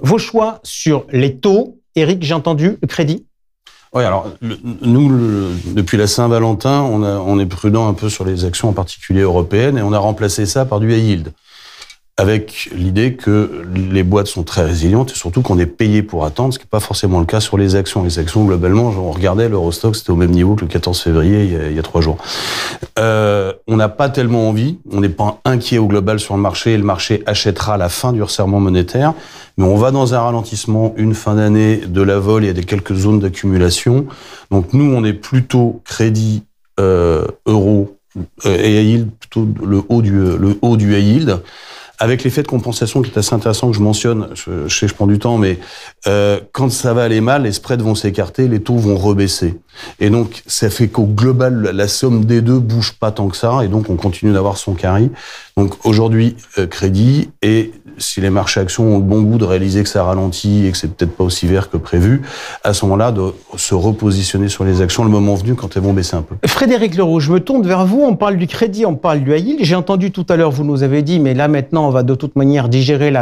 Vos choix sur les taux, Éric, j'ai entendu, le crédit.
Oui, alors nous, depuis la Saint-Valentin, on est prudent un peu sur les actions en particulier européennes et on a remplacé ça par du high yield, avec l'idée que les boîtes sont très résilientes et surtout qu'on est payé pour attendre, ce qui n'est pas forcément le cas sur les actions. Les actions, globalement, on regardait l'Eurostoxx, c'était au même niveau que le 14 février, il y a 3 jours. On n'a pas tellement envie, on n'est pas inquiet au global sur le marché, et le marché achètera à la fin du resserrement monétaire, mais on va dans un ralentissement, une fin d'année de la vol, il y a quelques zones d'accumulation. Donc nous, on est plutôt crédit euro et high yield, plutôt le haut du high yield, avec l'effet de compensation qui est assez intéressant que je mentionne, je sais que je prends du temps, mais quand ça va aller mal, les spreads vont s'écarter, les taux vont rebaisser. Et donc, ça fait qu'au global, la somme des deux bouge pas tant que ça, et donc on continue d'avoir son carry. Donc aujourd'hui, crédit, et si les marchés actions ont le bon goût de réaliser que ça ralentit et que c'est peut-être pas aussi vert que prévu, à ce moment-là, de se repositionner sur les actions le moment venu quand elles vont baisser un peu.
Frédéric Leroux, je me tourne vers vous. On parle du crédit, on parle du high yield. J'ai entendu tout à l'heure, vous nous avez dit, mais là maintenant, on va de toute manière digérer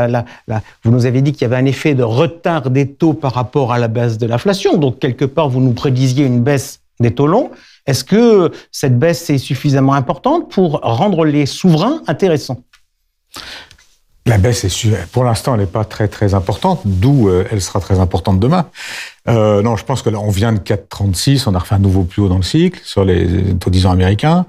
vous nous avez dit qu'il y avait un effet de retard des taux par rapport à la baisse de l'inflation. Donc, quelque part, vous nous prédisiez une baisse des taux longs. Est-ce que cette baisse est suffisamment importante pour rendre les souverains intéressants?
La baisse, pour l'instant, elle n'est pas très, très importante, d'où elle sera très importante demain. Non, je pense que là, on vient de 4,36, on a refait un nouveau plus haut dans le cycle sur les taux 10 ans américains.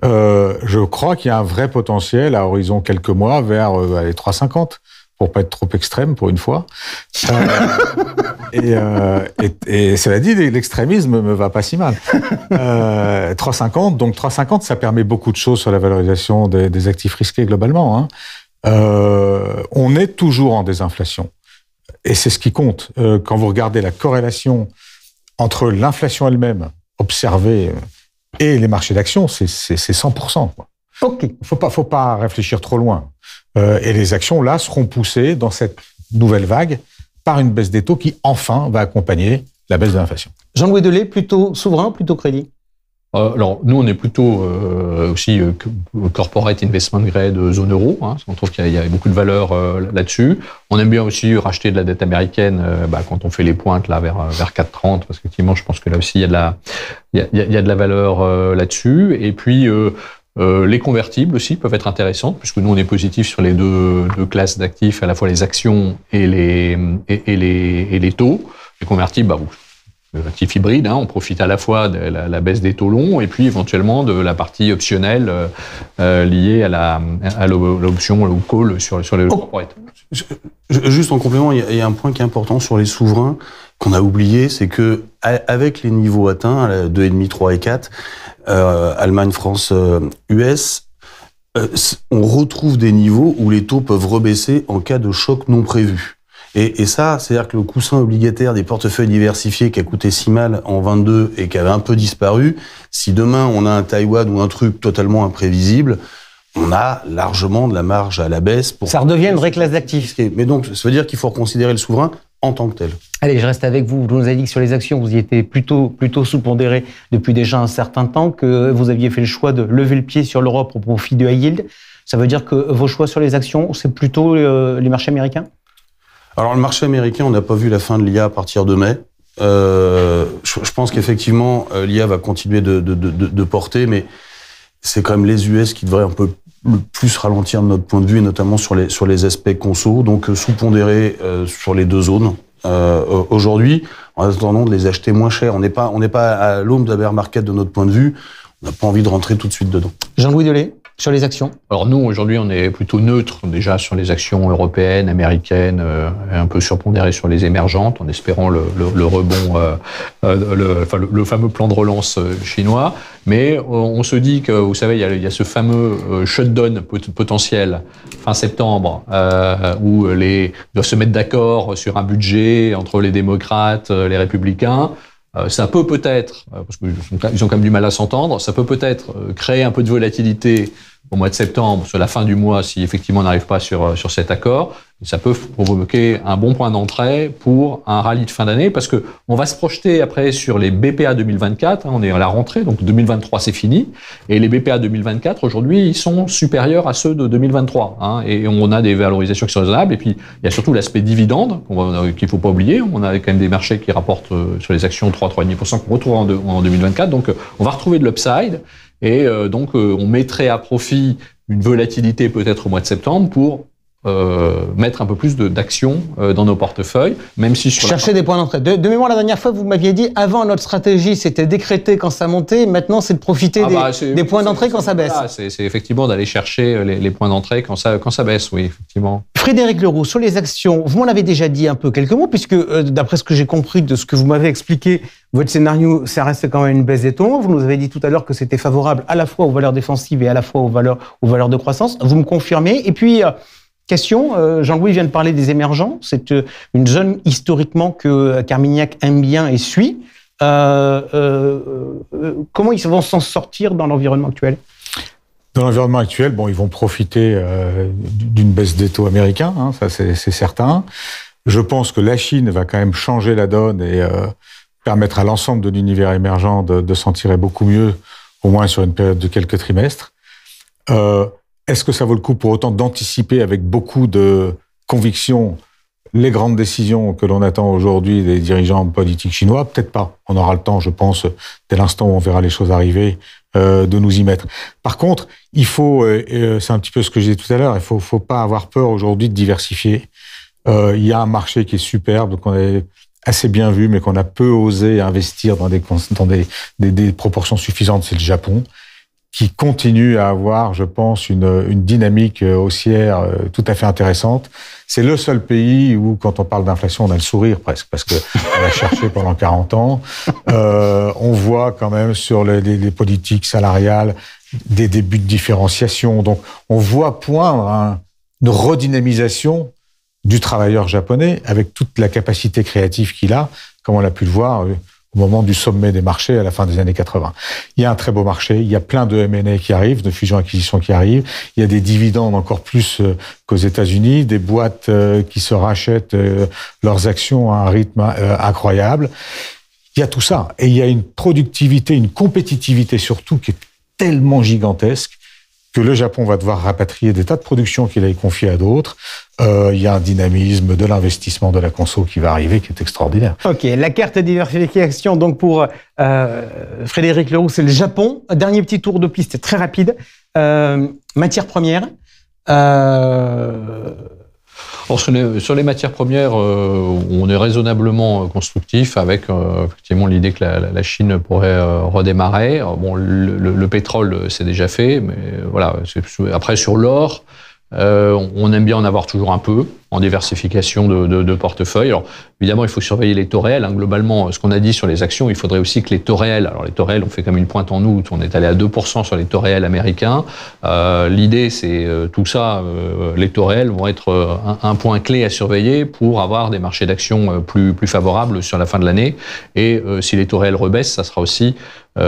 Je crois qu'il y a un vrai potentiel à horizon quelques mois vers les 3,50, pour pas être trop extrême pour une fois. Et cela dit, l'extrémisme me va pas si mal. 3,50, donc 3,50, ça permet beaucoup de choses sur la valorisation des actifs risqués globalement, hein. On est toujours en désinflation. Et c'est ce qui compte. Quand vous regardez la corrélation entre l'inflation elle-même observée et les marchés d'actions, c'est 100%. Quoi.
Ok.
Faut pas réfléchir trop loin. Et les actions, là, seront poussées dans cette nouvelle vague par une baisse des taux qui, enfin, va accompagner la baisse de l'inflation.
Jean-Louis Delay, plutôt souverain, plutôt crédit?
Alors, nous, on est plutôt aussi corporate investment grade zone euro. Hein, on trouve qu'il y a beaucoup de valeur là-dessus. On aime bien aussi racheter de la dette américaine quand on fait les pointes là vers 4,30, parce qu'effectivement, je pense que là aussi, il y a de la valeur là-dessus. Et puis, les convertibles aussi peuvent être intéressantes, puisque nous, on est positif sur les deux classes d'actifs, à la fois les actions et les taux. Les convertibles, actif hybride, hein, on profite à la fois de la baisse des taux longs et puis éventuellement de la partie optionnelle liée à l'option ou call sur le corporate.
Juste en complément, il y a un point qui est important sur les souverains qu'on a oublié, c'est que avec les niveaux atteints, 2,5, 3 et 4, Allemagne, France, US, on retrouve des niveaux où les taux peuvent rebaisser en cas de choc non prévu. Et ça, c'est-à-dire que le coussin obligataire des portefeuilles diversifiés qui a coûté si mal en 22 et qui avait un peu disparu, si demain on a un Taïwan ou un truc totalement imprévisible, on a largement de la marge à la baisse.
Ça redevient une vraie classe d'actifs.
Mais donc, ça veut dire qu'il faut reconsidérer le souverain en tant que tel.
Allez, je reste avec vous. Vous nous avez dit que sur les actions, vous y étiez plutôt sous-pondéré depuis déjà un certain temps, que vous aviez fait le choix de lever le pied sur l'Europe au profit du high yield. Ça veut dire que vos choix sur les actions, c'est plutôt les marchés américains?
Alors, le marché américain, on n'a pas vu la fin de l'IA à partir de mai. Je pense qu'effectivement, l'IA va continuer de porter, mais c'est quand même les US qui devraient un peu plus ralentir de notre point de vue, et notamment sur les aspects conso, donc sous-pondérés sur les deux zones. Aujourd'hui, en attendant de les acheter moins cher, on n'est pas à l'aube de la bear market de notre point de vue, on n'a pas envie de rentrer tout de suite dedans.
Jean-Louis Delay, sur les actions? Alors
nous, aujourd'hui, on est plutôt neutre déjà sur les actions européennes, américaines, et un peu surpondéré sur les émergentes, en espérant le rebond, le fameux plan de relance chinois. Mais on se dit que, vous savez, il y a ce fameux shutdown potentiel fin septembre, où doivent se mettre d'accord sur un budget entre les démocrates, les républicains. Ça peut-être, parce qu'ils ont quand même du mal à s'entendre, ça peut peut-être créer un peu de volatilité au mois de septembre, sur la fin du mois, si effectivement on n'arrive pas sur cet accord. Ça peut provoquer un bon point d'entrée pour un rallye de fin d'année, parce que on va se projeter après sur les BPA 2024. On est à la rentrée, donc 2023 c'est fini, et les BPA 2024 aujourd'hui ils sont supérieurs à ceux de 2023, et on a des valorisations qui sont raisonnables. Et puis il y a surtout l'aspect dividende qu'il faut pas oublier. On a quand même des marchés qui rapportent sur les actions 3,5% qu'on retrouve en 2024. Donc on va retrouver de l'upside, et donc on mettrait à profit une volatilité peut-être au mois de septembre pour mettre un peu plus d'actions dans nos portefeuilles, même si sur
chercher des points d'entrée. De mémoire, la dernière fois, vous m'aviez dit, avant notre stratégie, c'était décréter quand ça montait, maintenant c'est de profiter des points d'entrée quand ça baisse.
Voilà, c'est effectivement d'aller chercher les points d'entrée quand ça baisse, oui, effectivement.
Frédéric Leroux, sur les actions, vous m'en avez déjà dit un peu quelques mots, puisque d'après ce que j'ai compris de ce que vous m'avez expliqué, votre scénario, ça reste quand même une baisse des taux. Vous nous avez dit tout à l'heure que c'était favorable à la fois aux valeurs défensives et à la fois aux valeurs de croissance. Vous me confirmez? Et puis, question, Jean-Louis vient de parler des émergents. C'est une zone historiquement que Carmignac aime bien et suit. Comment ils vont s'en sortir dans l'environnement actuel?
Dans l'environnement actuel, bon, ils vont profiter d'une baisse des taux américains, ça c'est certain. Je pense que la Chine va quand même changer la donne et permettre à l'ensemble de l'univers émergent de s'en tirer beaucoup mieux, au moins sur une période de quelques trimestres. Est-ce que ça vaut le coup pour autant d'anticiper avec beaucoup de conviction les grandes décisions que l'on attend aujourd'hui des dirigeants politiques chinois? Peut-être pas. On aura le temps, je pense, dès l'instant où on verra les choses arriver, de nous y mettre. Par contre, il faut, c'est un petit peu ce que je disais tout à l'heure, il faut pas avoir peur aujourd'hui de diversifier. Il y a un marché qui est superbe, qu'on a assez bien vu, mais qu'on a peu osé investir dans des proportions suffisantes, c'est le Japon, qui continue à avoir, je pense, une dynamique haussière tout à fait intéressante. C'est le seul pays où, quand on parle d'inflation, on a le sourire presque, parce que on a cherché pendant 40 ans. On voit quand même sur les politiques salariales des débuts de différenciation. Donc, on voit poindre une redynamisation du travailleur japonais avec toute la capacité créative qu'il a, comme on a pu le voir au moment du sommet des marchés à la fin des années 80. Il y a un très beau marché, il y a plein de M&A qui arrivent, de fusions-acquisitions qui arrivent, il y a des dividendes encore plus qu'aux États-Unis, des boîtes qui se rachètent leurs actions à un rythme incroyable. Il y a tout ça. Et il y a une productivité, une compétitivité surtout qui est tellement gigantesque que le Japon va devoir rapatrier des tas de productions qu'il a confiées à d'autres. Il y a un dynamisme de l'investissement de la conso qui va arriver, qui est extraordinaire.
Ok, la carte diversification, donc pour Frédéric Leroux, c'est le Japon. Dernier petit tour de piste, très rapide. Matières premières.
Alors, sur les matières premières, on est raisonnablement constructif avec effectivement l'idée que la Chine pourrait redémarrer. Bon, le pétrole, c'est déjà fait, mais voilà. Après, sur l'or, on aime bien en avoir toujours un peu en diversification de portefeuille. Alors, évidemment, il faut surveiller les taux réels. Globalement, ce qu'on a dit sur les actions, il faudrait aussi que les taux réels, alors les taux réels, on fait comme une pointe en août, on est allé à 2% sur les taux réels américains. L'idée, c'est tout ça, les taux réels vont être un point clé à surveiller pour avoir des marchés d'actions plus favorables sur la fin de l'année. Et si les taux réels rebaissent, ça sera aussi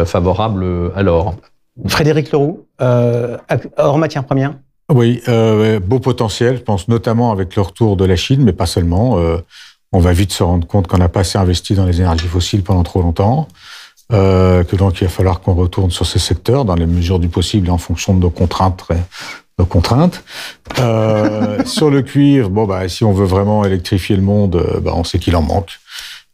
favorable à l'or.
Frédéric Leroux, hors matières premières.
Oui, beau potentiel, je pense notamment avec le retour de la Chine, mais pas seulement. On va vite se rendre compte qu'on n'a pas assez investi dans les énergies fossiles pendant trop longtemps, que donc il va falloir qu'on retourne sur ces secteurs dans les mesures du possible et en fonction de nos contraintes. Sur le cuivre, si on veut vraiment électrifier le monde, on sait qu'il en manque.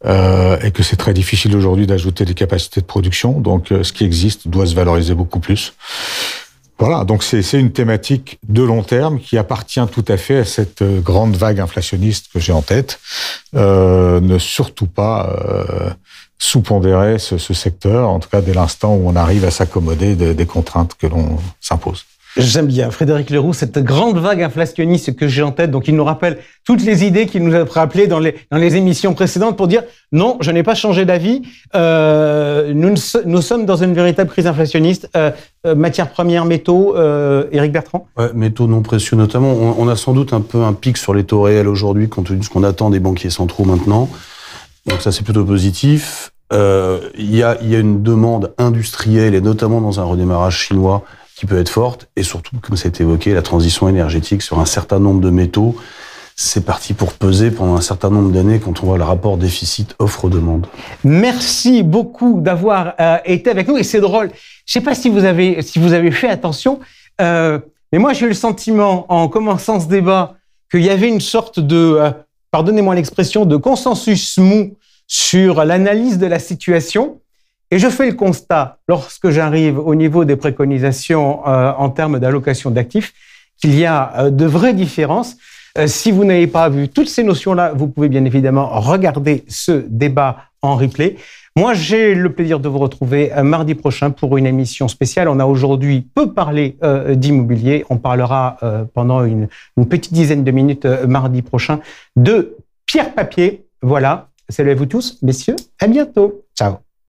Et que c'est très difficile aujourd'hui d'ajouter des capacités de production. Donc, ce qui existe doit se valoriser beaucoup plus. Voilà, donc c'est une thématique de long terme qui appartient tout à fait à cette grande vague inflationniste que j'ai en tête. Ne surtout pas sous-pondérer ce secteur, en tout cas dès l'instant où on arrive à s'accommoder des contraintes que l'on s'impose.
J'aime bien, Frédéric Leroux, cette grande vague inflationniste que j'ai en tête. Donc, il nous rappelle toutes les idées qu'il nous a rappelées dans les émissions précédentes pour dire non, je n'ai pas changé d'avis. Nous sommes dans une véritable crise inflationniste. Matières premières, métaux, Éric Bertrand.
Ouais, métaux non précieux notamment. On a sans doute un peu un pic sur les taux réels aujourd'hui, compte tenu de ce qu'on attend des banquiers centraux maintenant. Donc ça, c'est plutôt positif. Il y a une demande industrielle, et notamment dans un redémarrage chinois, qui peut être forte, et surtout, comme ça a été évoqué, la transition énergétique sur un certain nombre de métaux, c'est parti pour peser pendant un certain nombre d'années quand on voit le rapport déficit offre-demande.
Merci beaucoup d'avoir été avec nous, et c'est drôle. Je sais pas si vous avez fait attention, mais moi j'ai eu le sentiment en commençant ce débat qu'il y avait une sorte de, pardonnez-moi l'expression, de consensus mou sur l'analyse de la situation. Et je fais le constat, lorsque j'arrive au niveau des préconisations en termes d'allocation d'actifs, qu'il y a de vraies différences. Si vous n'avez pas vu toutes ces notions-là, vous pouvez bien évidemment regarder ce débat en replay. Moi, j'ai le plaisir de vous retrouver mardi prochain pour une émission spéciale. On a aujourd'hui peu parlé d'immobilier. On parlera pendant une petite dizaine de minutes mardi prochain de pierre-papier. Voilà. Salut à vous tous, messieurs. À bientôt. Ciao.